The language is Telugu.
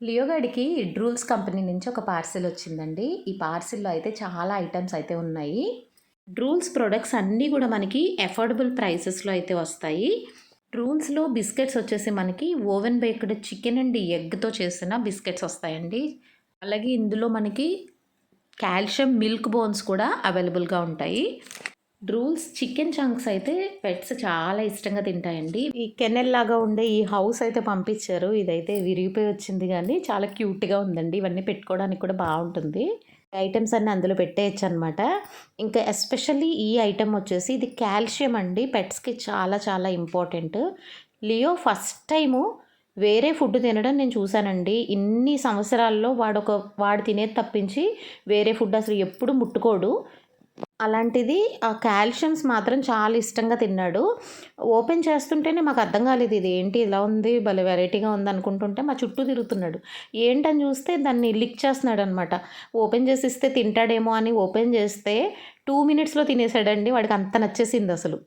లియోగాడికి డ్రూల్స్ కంపెనీ నుంచి ఒక పార్సెల్ వచ్చిందండి. ఈ పార్సెల్‌లో అయితే చాలా ఐటెమ్స్ అయితే ఉన్నాయి. డ్రూల్స్ ప్రొడక్ట్స్ అన్నీ గూడా మనకి అఫోర్డబుల్ ప్రైసెస్‌లో అయితే వస్తాయి. డ్రూల్స్‌లో బిస్కెట్స్ వచ్చేసి మనకి ఓవెన్ బేక్డ్ చికెన్ అండ్ ఎగ్‌తో చేసిన బిస్కెట్స్ వస్తాయండి. అలాగే ఇందులో మనకి కాల్షియం మిల్క్ బోన్స్ కూడా అవైలబుల్‌గా ఉంటాయి. డ్రూల్స్ చికెన్ చంక్స్ అయితే పెట్స్ చాలా ఇష్టంగా తింటాయండి. ఈ కెన్నెల్ లాగా ఉండే ఈ హౌస్ అయితే పంపించారు. ఇదైతే విరిగిపోయి వచ్చింది గానీ చాలా క్యూట్‌గా ఉందండి. ఇవన్నీ పెట్టుకోవడానికి కూడా బావుంటుంది. ఐటెమ్స్ అన్నీ అందులో పెట్టేయొచ్చనమాట. ఇంకా ఎస్పెషల్లీ ఈ ఐటెమ్ వచ్చేసి ఇది కాల్షియం అండి. పెట్స్‌కి చాలా చాలా ఇంపార్టెంట్. లియో ఫస్ట్ టైము వేరే ఫుడ్ తినడం నేను చూసానండి. ఇన్ని సంవత్సరాల్లో వాడు తినేది తప్పించి వేరే ఫుడ్ అసలు ఎప్పుడు ముట్టుకోడు. అలాంటిది ఆ కాల్షియమ్స్ మాత్రం చాలా ఇష్టంగా తిన్నాడు. ఓపెన్ చేస్తుంటేనే మాకు అర్థం కాలేదు. ఇదేంటి ఇలా ఉంది, భలే వెరైటీగా ఉందనుకుంటుంటే మా చుట్టూ తిరుగుతున్నాడు. ఏంటని చూస్తే దాన్ని లిక్ చేస్తున్నాడనమాట. ఓపెన్ చేసి ఇస్తే తింటాడేమో అని ఓపెన్ చేస్తే 2 మినిట్స్‌లో తినేసాడండి. వాడికి అంత నచ్చేసిందసలు.